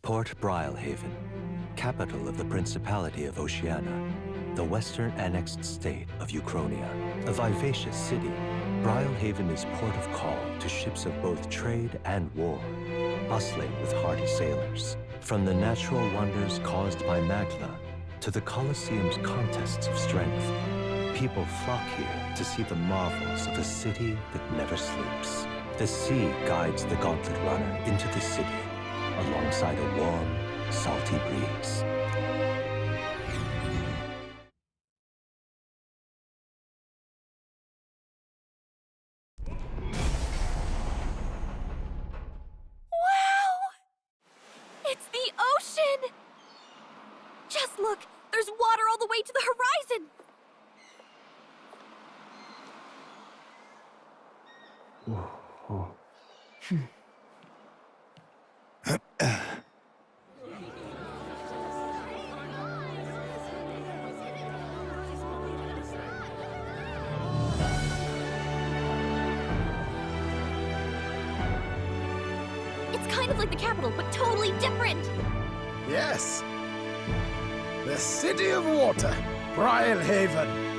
Port Brilehaven, capital of the Principality of Oceania, the western annexed state of Uchronia. A vivacious city, Brilehaven is port of call to ships of both trade and war, bustling with hardy sailors. From the natural wonders caused by Magla to the Colosseum's contests of strength, people flock here to see the marvels of a city that never sleeps. The sea guides the gauntlet runner into the city, alongside a warm, salty breeze. Wow! It's the ocean! Just look, there's water all the way to the horizon! It's kind of like the capital, but totally different! Yes. The City of Water, Brilehaven.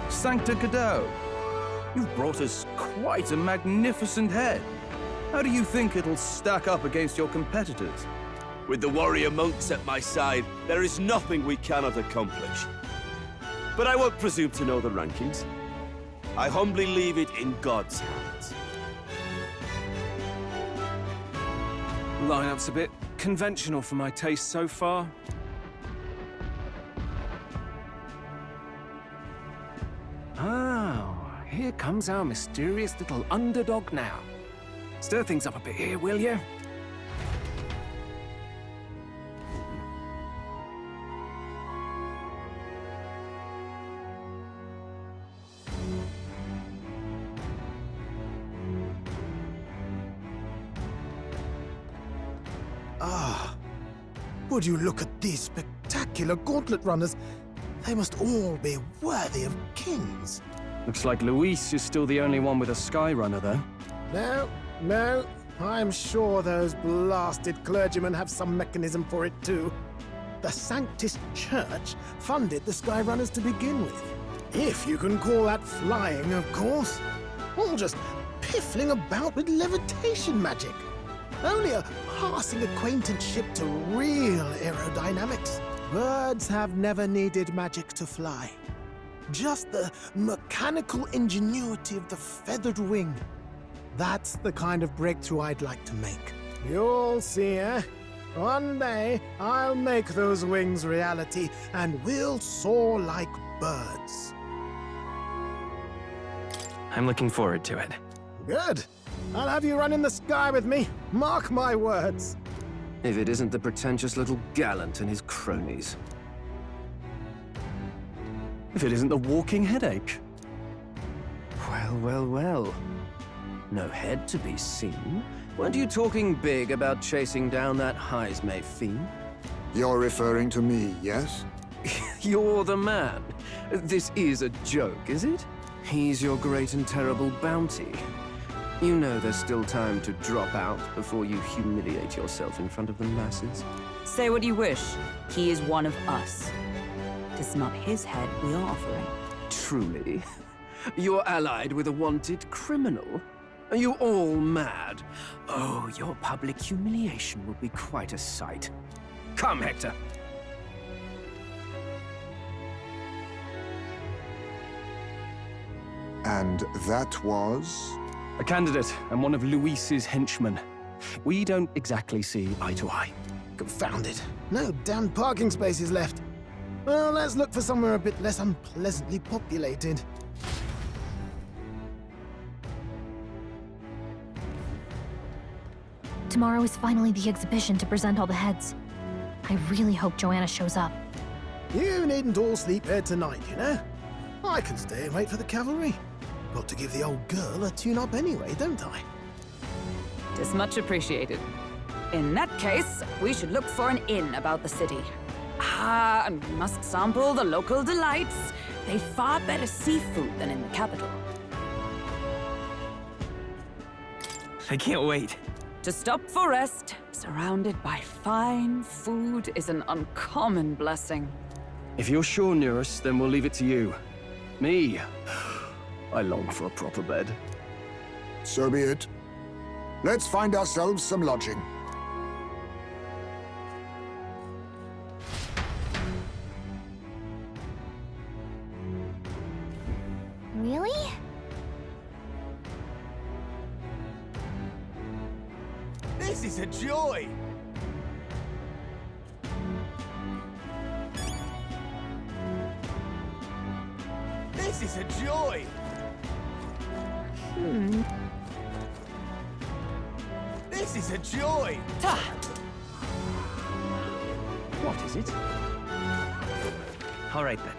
Sancta Cadeau, you've brought us quite a magnificent head. How do you think it'll stack up against your competitors? With the warrior monks at my side, there is nothing we cannot accomplish. But I won't presume to know the rankings. I humbly leave it in God's hands. Lineup's a bit conventional for my taste so far. Oh, here comes our mysterious little underdog now. Stir things up a bit here, will you? Ah, would you look at these spectacular gauntlet runners? They must all be worthy of kings. Looks like Luis is still the only one with a Skyrunner, though. No, I'm sure those blasted clergymen have some mechanism for it too. The Sanctist Church funded the Skyrunners to begin with. If you can call that flying, of course. All just piffling about with levitation magic. Only a passing acquaintanceship to real aerodynamics. Birds have never needed magic to fly. Just the mechanical ingenuity of the feathered wing. That's the kind of breakthrough I'd like to make. You'll see, eh? One day, I'll make those wings reality, and we'll soar like birds. I'm looking forward to it. Good. I'll have you run in the sky with me. Mark my words. If it isn't the pretentious little gallant and his cronies. If it isn't the walking headache. Well. No head to be seen. Weren't you talking big about chasing down that Heismay fiend? You're referring to me, yes? You're the man. This is a joke, is it? He's your great and terrible bounty. You know there's still time to drop out before you humiliate yourself in front of the masses. Say what you wish. He is one of us. Tis not his head we are offering. Truly? You're allied with a wanted criminal? Are you all mad? Oh, your public humiliation will be quite a sight. Come, Hector. And that was? A candidate and one of Luis's henchmen. We don't exactly see eye to eye. Confound it. No damn parking spaces left. Well, let's look for somewhere a bit less unpleasantly populated. Tomorrow is finally the exhibition to present all the heads. I really hope Joanna shows up. You needn't all sleep here tonight, you know? I can stay and wait for the cavalry. Got to give the old girl a tune-up anyway, don't I? Tis much appreciated. In that case, we should look for an inn about the city. Ah, and we must sample the local delights. They've far better seafood than in the capital. I can't wait. To stop for rest, surrounded by fine food, is an uncommon blessing. If you're sure, Nearest, then we'll leave it to you. Me? I long for a proper bed. So be it. Let's find ourselves some lodging. Really? This is a joy! This is a joy! This is a joy! What is it? All right, then.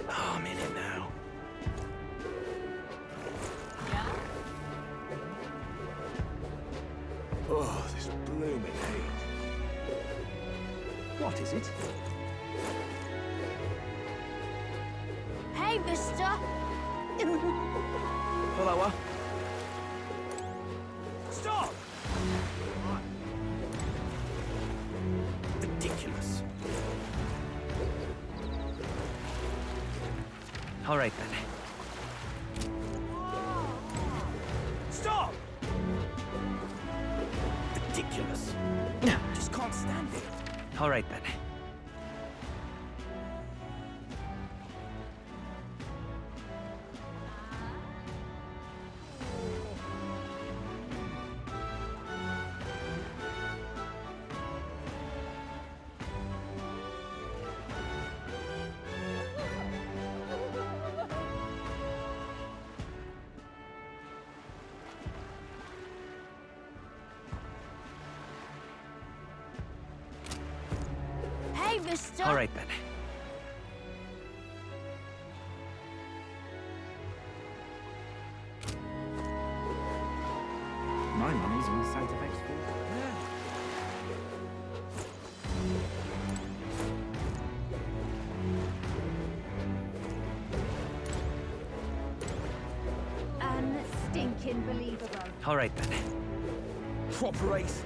Oh, I'm in it now. Oh, this blooming heat. What is it? Hey, mister! Hello, Stop! Ridiculous. All right, then. Stop! Ridiculous. Just can't stand it. All right, then. Hey, mister! All right, then. My money's on Santa Fe's food. Unstinking believable. All right, then. Proper race.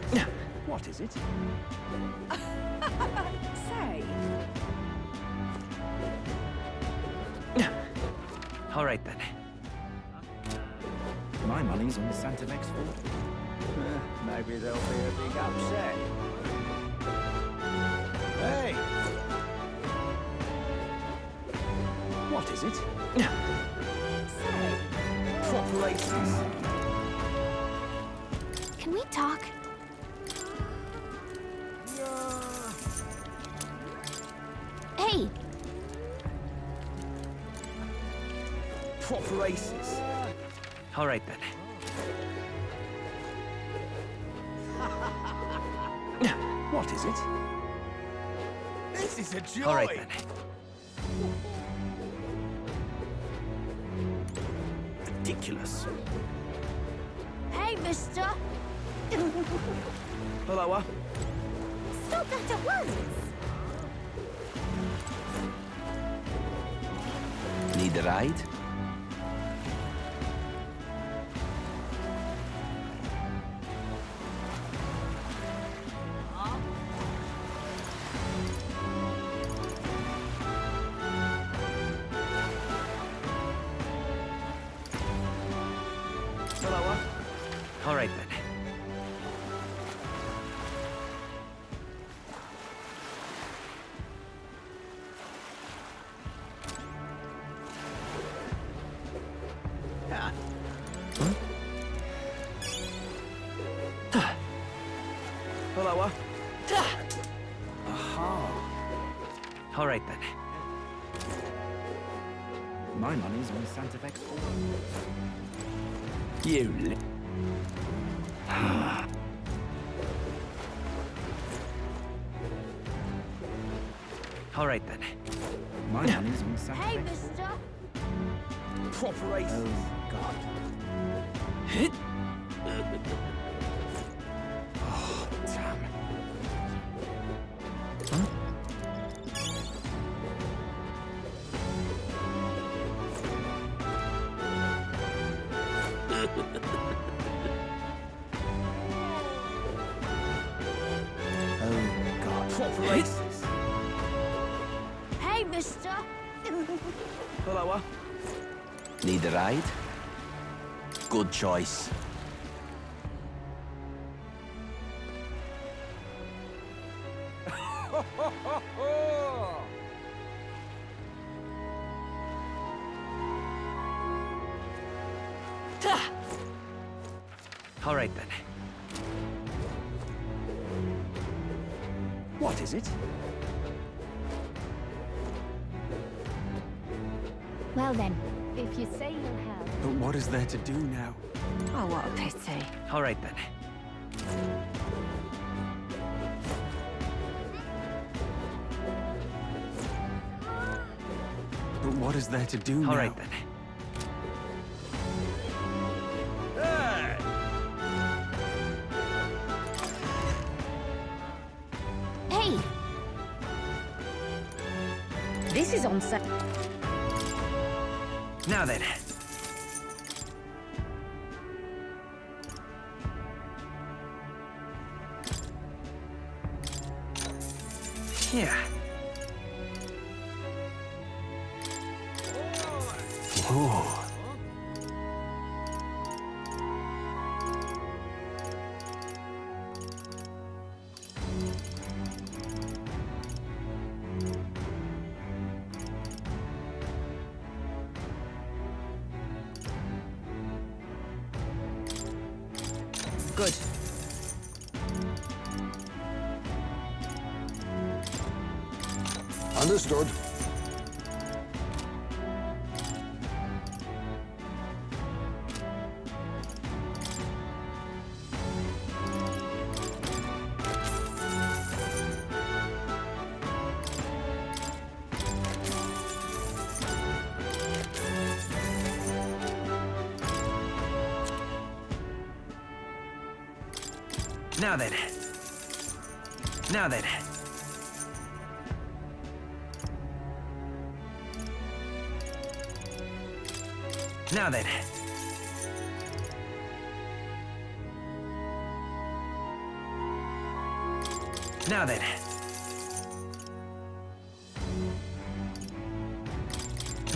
What is it? Say, All right, then. My money's on Santa Fe's food. Maybe there'll be a big upset. Hey! What is it? Proper races. Can we talk? Hey! Proper races. All right, then. What is it? This is a joy! All right, then. Ridiculous. Hey, mister! Hello, Stop that at once! Need a ride? Hello, All right, then. Hello, All right, then. My money's on Santa Fe's food. You All right, then. My money's on Santa Hey, Fe. mister! Proper ace. Oh, God. Oh, damn. Oh, God. Proper aces. Hey, mister! Hello, Need a ride? Good choice. All right, then. What is it? Well then, if you say you'll help. But what is there to do now? Oh, what a pity. All right, then. But what is there to do now? All right, then. Hey! This is on set. Now then. Yeah. Whoa. Good. Understood. Now then. Now then. Now then. Now then.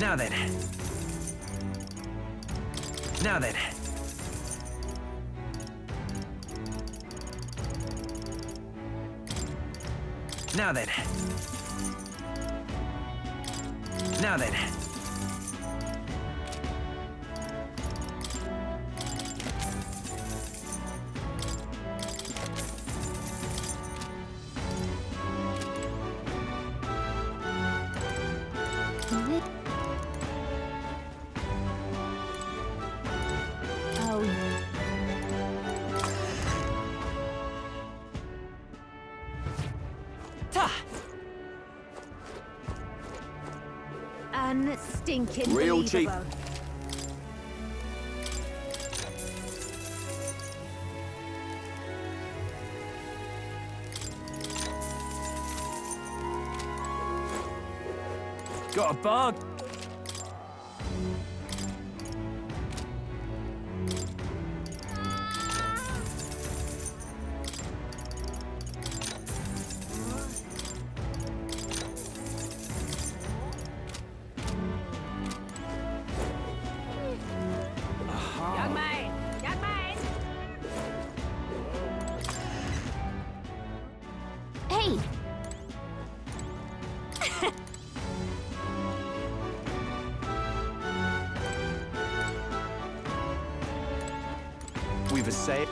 Now then. Now then. Now then. Now then. Oh, unstinking Real cheap. believable. Got a bug. Young man! Young man! Hey! We've essayed.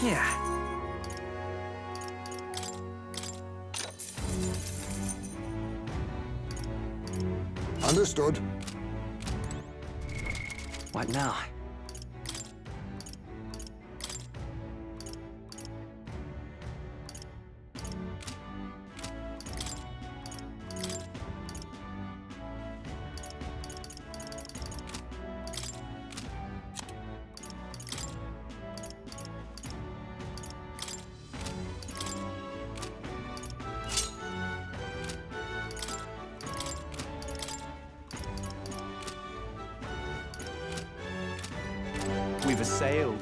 Yeah. Understood. What now? We've assailed.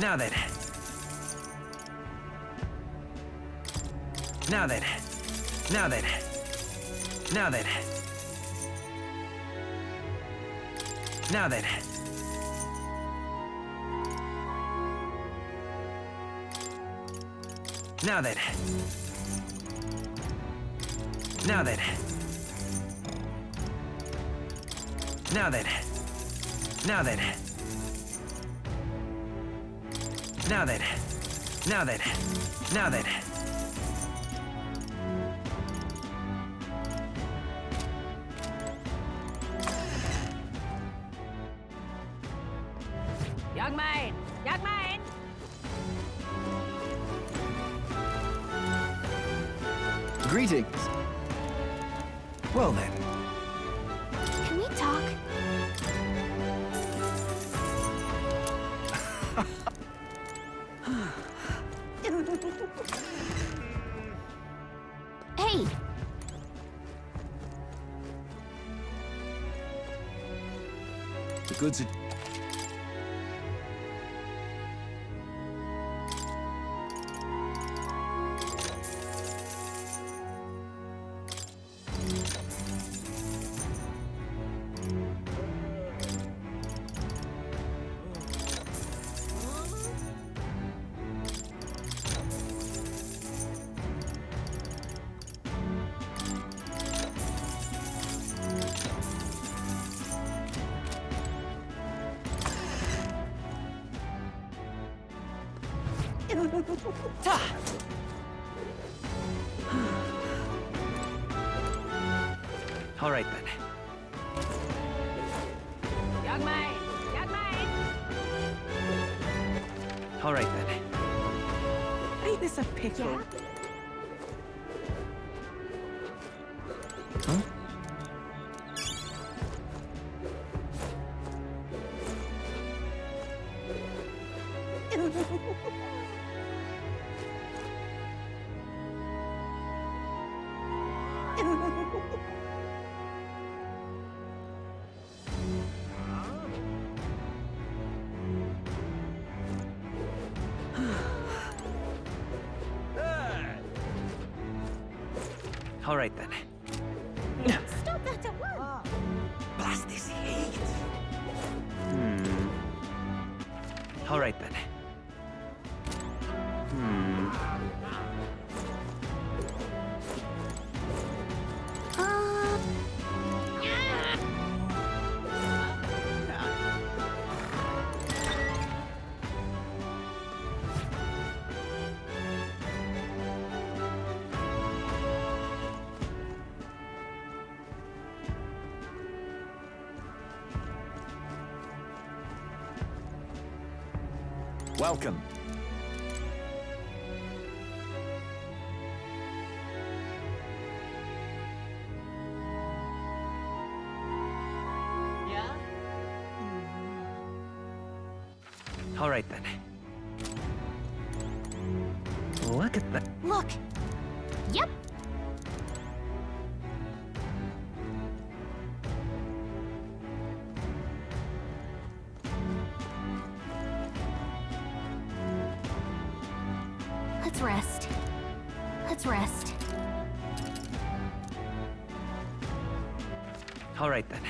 Now then. Now then. Now then. Now then. Now then. Now then. Now then. Now then. Now then. Now then. Now then. Now then. Young man! Young man! Greetings. Well then. Can we talk? Hey! The goods are... All right then. Young man! Young man! All right then. Ain't this a pickle? Huh? All right then. Stop that at once! Blast this heat! All right then. Welcome. All right then. Look at that. Look! Yep! Let's rest. Let's rest. All right then.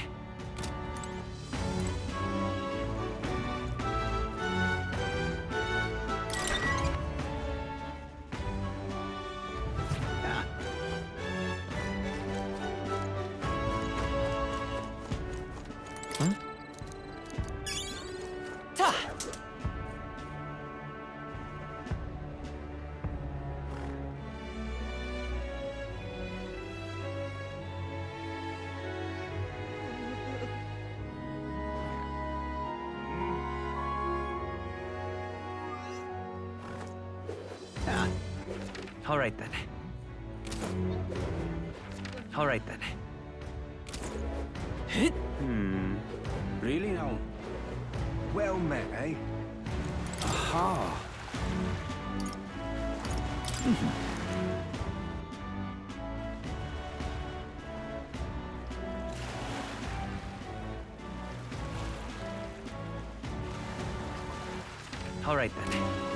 Huh? All right then. All right then. Really now? Well met, eh? Aha! All right then.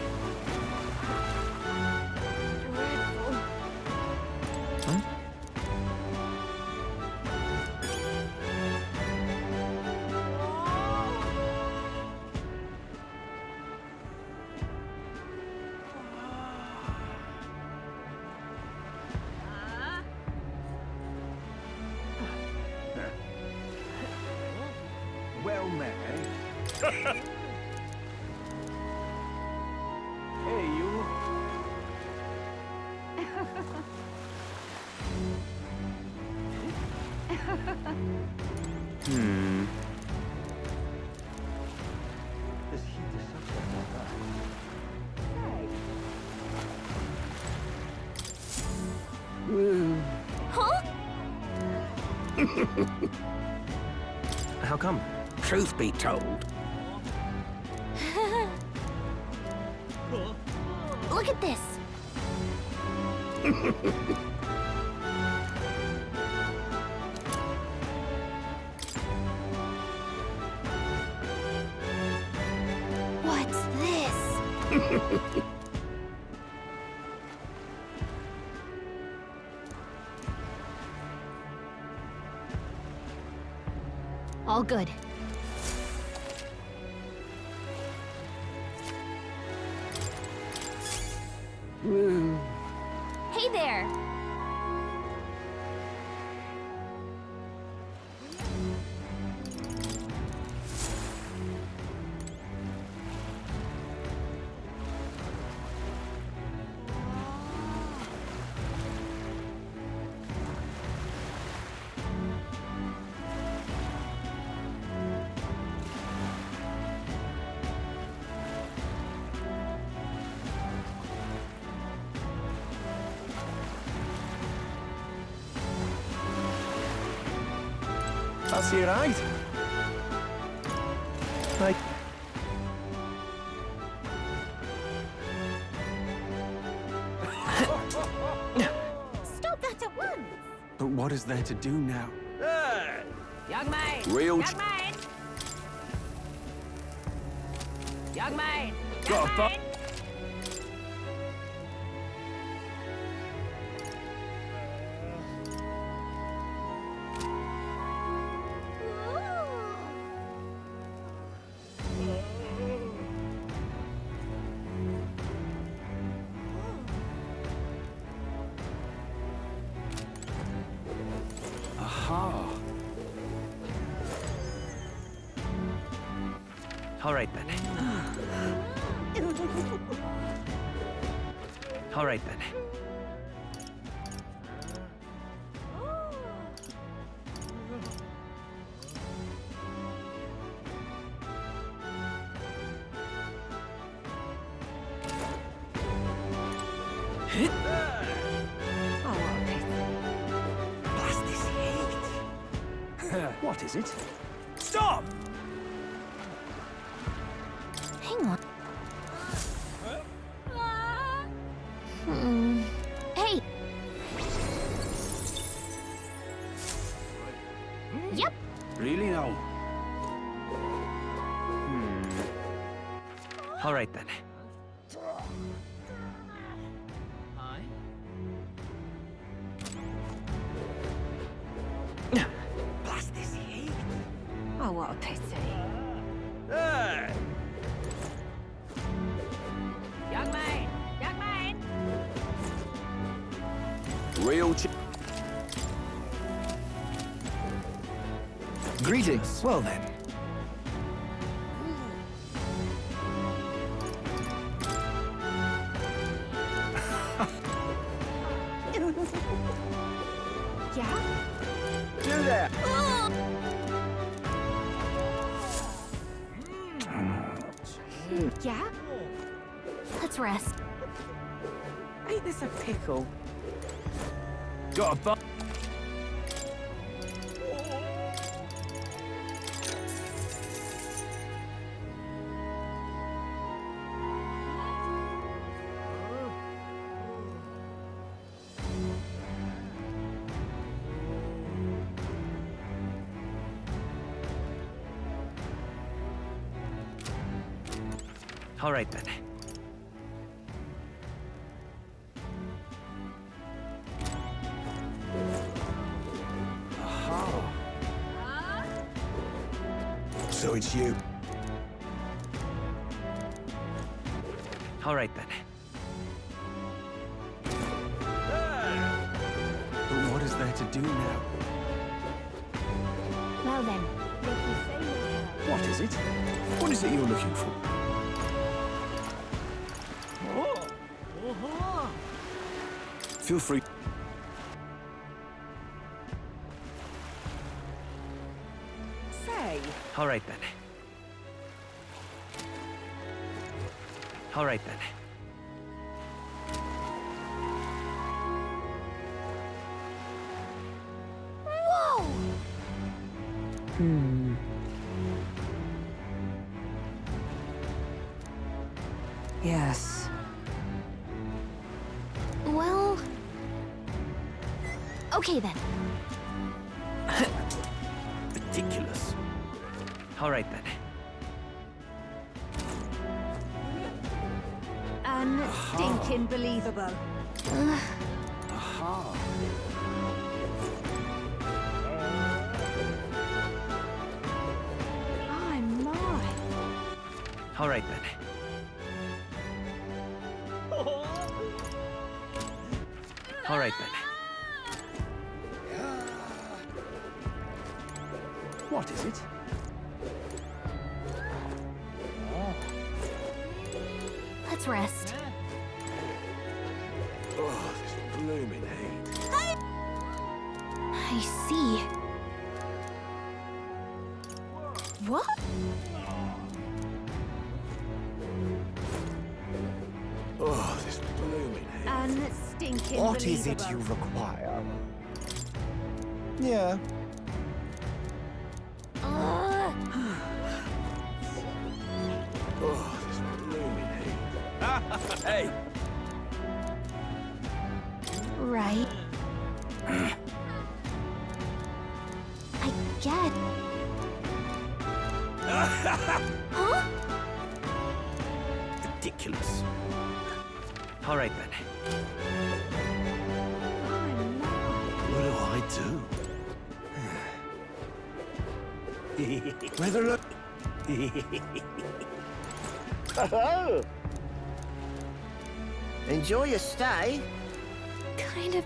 Well met, eh? Hey, you. This heat is something like that. Huh? How come? Truth be told, Look at this. What's this? All good. Hey there! I'll see you right. Like, Stop that at once! But what is there to do now? Young maid! Real Young maid! Young maid! Got a Young maid! Aha! all right then. All right then. blast this heat. What is it? Stop! Hang on. Hey! Yep. Really now? All right then. Blast this heat. Oh, what a pity. Hey! Young maid! Young maid! Real Greetings. Well then. Yeah? Let's rest. Ain't this a pickle? Got a bu- All right then. So it's you. All right then. But what is there to do now? Well then, What is it? What is it you're looking for? Feel free. Say, All right then. All right then. whoa! Yes. Well... Okay then. Ridiculous. All right then. unstinking believable. Aha. My, my. All right then. All right then. What is it? Let's rest. Oh, this blooming heat. I see. What? Oh, this blooming heat. Unstinking What is it believable. you require? Yeah. Oh, this blooming heat. Hey! Right. I get. Huh? Ridiculous. All right then. What do I do? Weather look. Oh. Enjoy your stay. Kind of.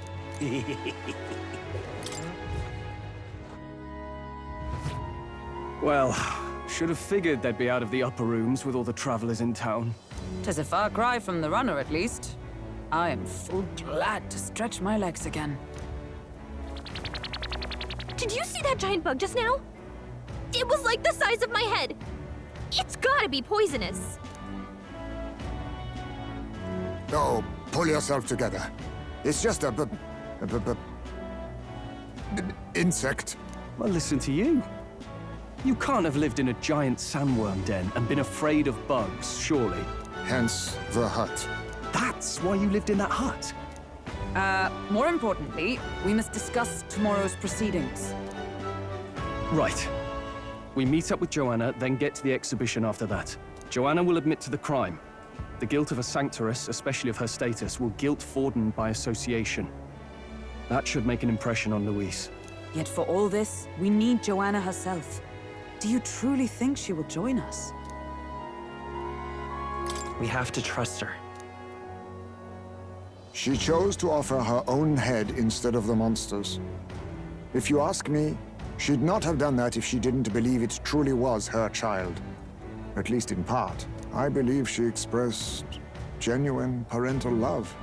Well, should have figured they'd be out of the upper rooms with all the travelers in town. 'Tis a far cry from the runner, at least. I am full glad to stretch my legs again. Did you see that giant bug just now? It was like the size of my head. It's gotta be poisonous. Oh, pull yourself together. It's just a insect. Well, listen to you. You can't have lived in a giant sandworm den and been afraid of bugs, surely. Hence the hut. That's why you lived in that hut. More importantly, we must discuss tomorrow's proceedings. Right. We meet up with Joanna, then get to the exhibition after that. Joanna will admit to the crime. The guilt of a sanctoress, especially of her status, will guilt Forden by association. That should make an impression on Louise. Yet for all this, we need Joanna herself. Do you truly think she will join us? We have to trust her. She chose to offer her own head instead of the monster's. If you ask me, she'd not have done that if she didn't believe it truly was her child. At least in part. I believe she expressed genuine parental love.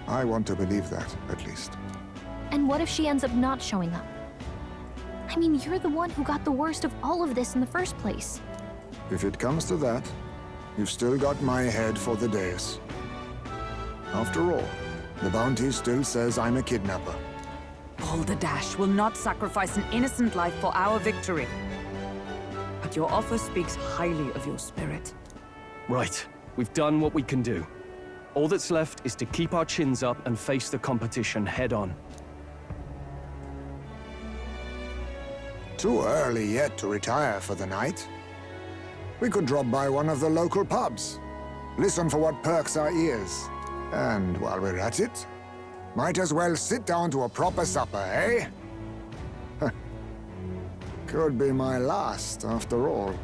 I want to believe that, at least. And what if she ends up not showing up? I mean, you're the one who got the worst of all of this in the first place. If it comes to that, you've still got my head for the dais. After all, the bounty still says I'm a kidnapper. Balderdash will not sacrifice an innocent life for our victory. But your offer speaks highly of your spirit. Right. We've done what we can do. All that's left is to keep our chins up and face the competition head-on. Too early yet to retire for the night. We could drop by one of the local pubs. Listen for what perks our ears. And while we're at it, might as well sit down to a proper supper, eh? Could be my last, after all.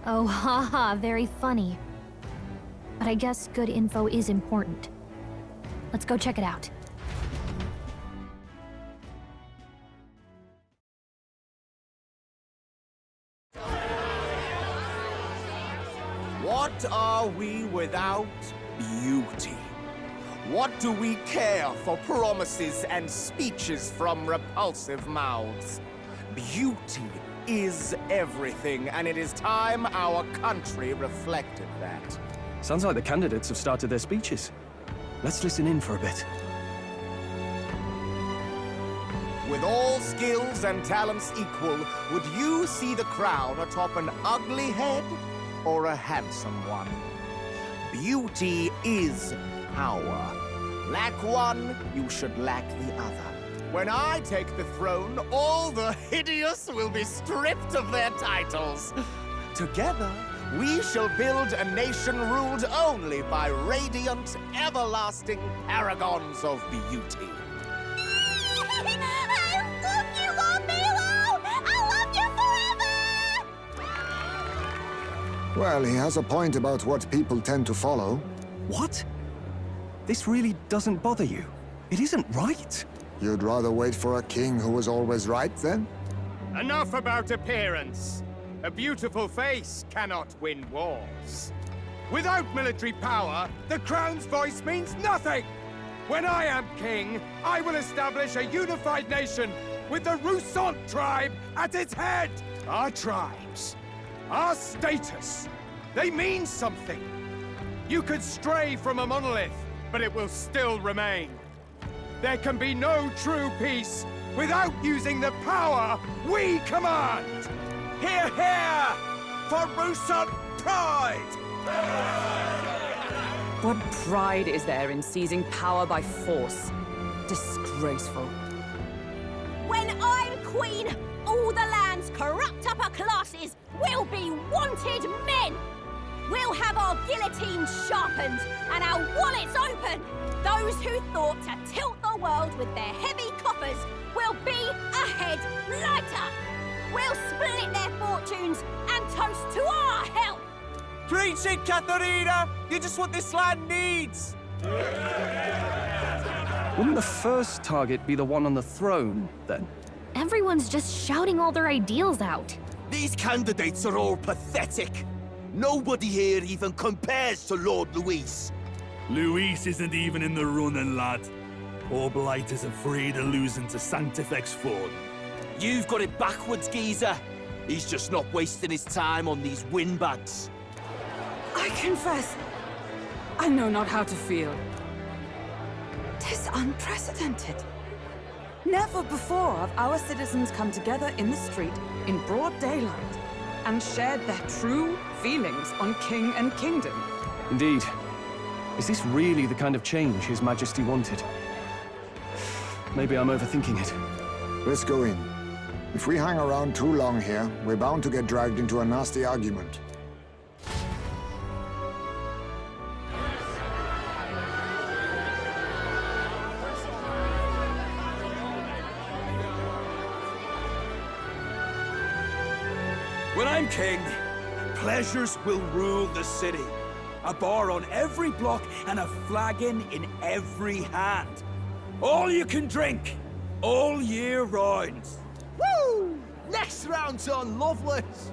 Oh, haha, very funny. But I guess good info is important. Let's go check it out. What are we without beauty? What do we care for promises and speeches from repulsive mouths? Beauty is everything, and it is time our country reflected that. Sounds like the candidates have started their speeches. Let's listen in for a bit. With all skills and talents equal, would you see the crown atop an ugly head or a handsome one? Beauty is power. Lack one, you should lack the other. When I take the throne, all the hideous will be stripped of their titles. Together, we shall build a nation ruled only by radiant, everlasting paragons of beauty. I love you, Lord Milo! I love you forever! Well, he has a point about what people tend to follow. What? This really doesn't bother you? It isn't right. You'd rather wait for a king who was always right, then? Enough about appearance. A beautiful face cannot win wars. Without military power, the crown's voice means nothing! When I am king, I will establish a unified nation with the Rousant tribe at its head! Our tribes, our status, they mean something. You could stray from a monolith, but it will still remain. There can be no true peace without using the power we command! Hear, hear! For Rousant pride! What pride is there in seizing power by force? Disgraceful. When I'm queen, all the land's corrupt upper classes will be wanted men! We'll have our guillotines sharpened and our wallets open! Those who thought to tilt the world with their heavy coffers will be a head lighter! We'll split their fortunes and toast to our help! Preach it, Katharina! You're just what this land needs! Wouldn't the first target be the one on the throne, then? Everyone's just shouting all their ideals out. These candidates are all pathetic. Nobody here even compares to Lord Luis. Luis isn't even in the running, lad. Poor Blight is afraid of losing to Sanctifex Ford. You've got it backwards, geezer. He's just not wasting his time on these windbags. I confess, I know not how to feel. 'Tis unprecedented. Never before have our citizens come together in the street in broad daylight and shared their true feelings on king and kingdom. Indeed. Is this really the kind of change His Majesty wanted? Maybe I'm overthinking it. Let's go in. If we hang around too long here, we're bound to get dragged into a nasty argument. When I'm king, pleasures will rule the city. A bar on every block and a flagon in every hand. All you can drink, all year round. Woo! Next round's on Loveless!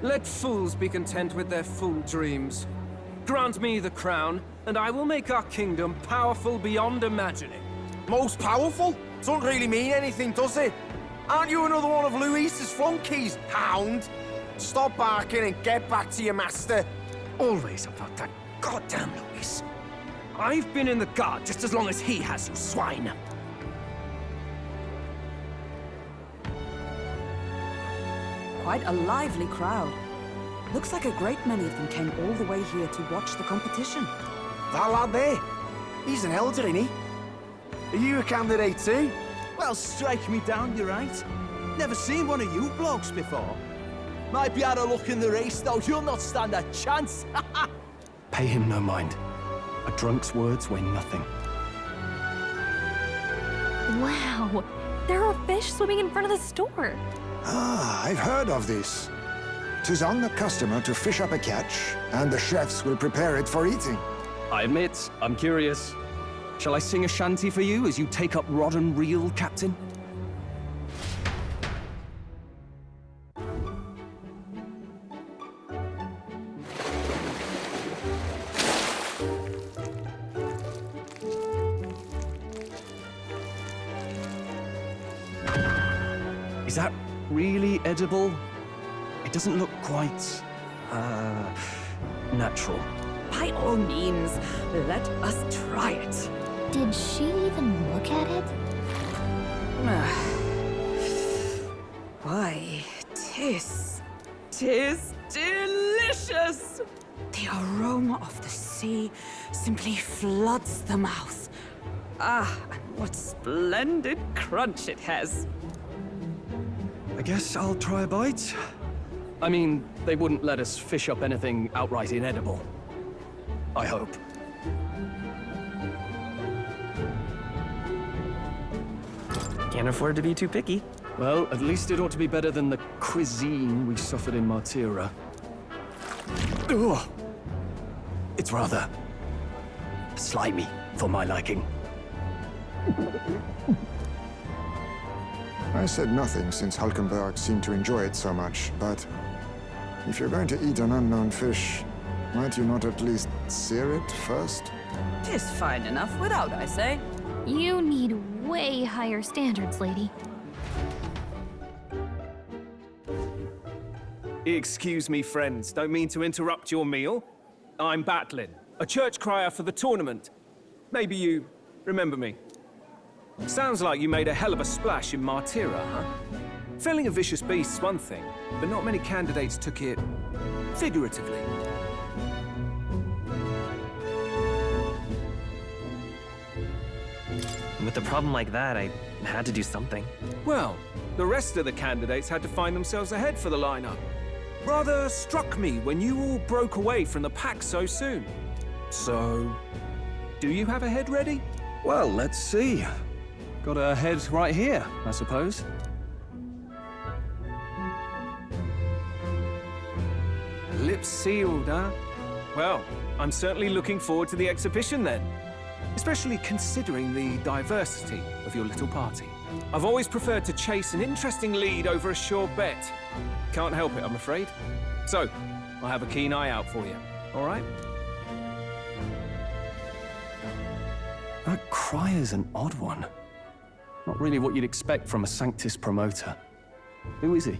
Let fools be content with their fool dreams. Grant me the crown, and I will make our kingdom powerful beyond imagining. Most powerful? Doesn't really mean anything, does it? Aren't you another one of Luis's flunkies, hound? Stop barking and get back to your master. Always about that goddamn Luis. I've been in the guard just as long as he has, you swine. Quite a lively crowd. Looks like a great many of them came all the way here to watch the competition. That lad there, he's an elder, ain't he? Are you a candidate too? Well, strike me down, you're right. Never seen one of you blokes before. Might be had a look in the race, though. You'll not stand a chance. Pay him no mind. A drunk's words weigh nothing. Wow, there are fish swimming in front of the store. Ah, I've heard of this. 'Tis on the customer to fish up a catch, and the chefs will prepare it for eating. I admit, I'm curious. Shall I sing a shanty for you as you take up rod and reel, Captain? Is that really edible? It doesn't look quite, natural. By all means, let us try it. Did she even look at it? Why, tis delicious! The aroma of the sea simply floods the mouth. Ah, and what splendid crunch it has. I guess I'll try a bite. I mean, they wouldn't let us fish up anything outright inedible. I hope. Can't afford to be too picky. Well, at least it ought to be better than the cuisine we suffered in Martira. Ugh. It's rather slimy for my liking. I said nothing since Hulkenberg seemed to enjoy it so much, but if you're going to eat an unknown fish, might you not at least sear it first? Tis fine enough without, I say. You need way higher standards, lady. Excuse me, friends. Don't mean to interrupt your meal. I'm Batlin, a church crier for the tournament. Maybe you remember me. Sounds like you made a hell of a splash in Martira, huh? Felling a vicious beast's one thing, but not many candidates took it figuratively. With a problem like that, I had to do something. Well, the rest of the candidates had to find themselves ahead for the lineup. Rather struck me when you all broke away from the pack so soon. So, do you have a head ready? Well, let's see. Got a head right here, I suppose. Lips sealed, huh? Well, I'm certainly looking forward to the exhibition then. Especially considering the diversity of your little party. I've always preferred to chase an interesting lead over a sure bet. Can't help it, I'm afraid. So, I'll have a keen eye out for you, all right? That cry is an odd one. Not really what you'd expect from a Sanctus promoter. Who is he?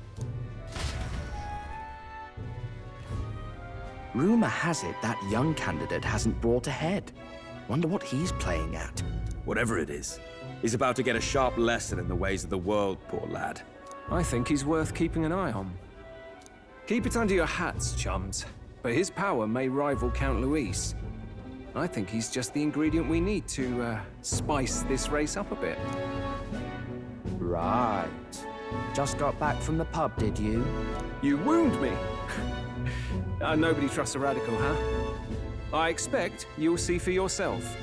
Rumor has it that young candidate hasn't brought ahead. Wonder what he's playing at. Whatever it is, he's about to get a sharp lesson in the ways of the world, poor lad. I think he's worth keeping an eye on. Keep it under your hats, chums. But his power may rival Count Luis. I think he's just the ingredient we need to, spice this race up a bit. Right. Just got back from the pub, did you? You wound me. Nobody trusts a radical, huh? I expect you'll see for yourself.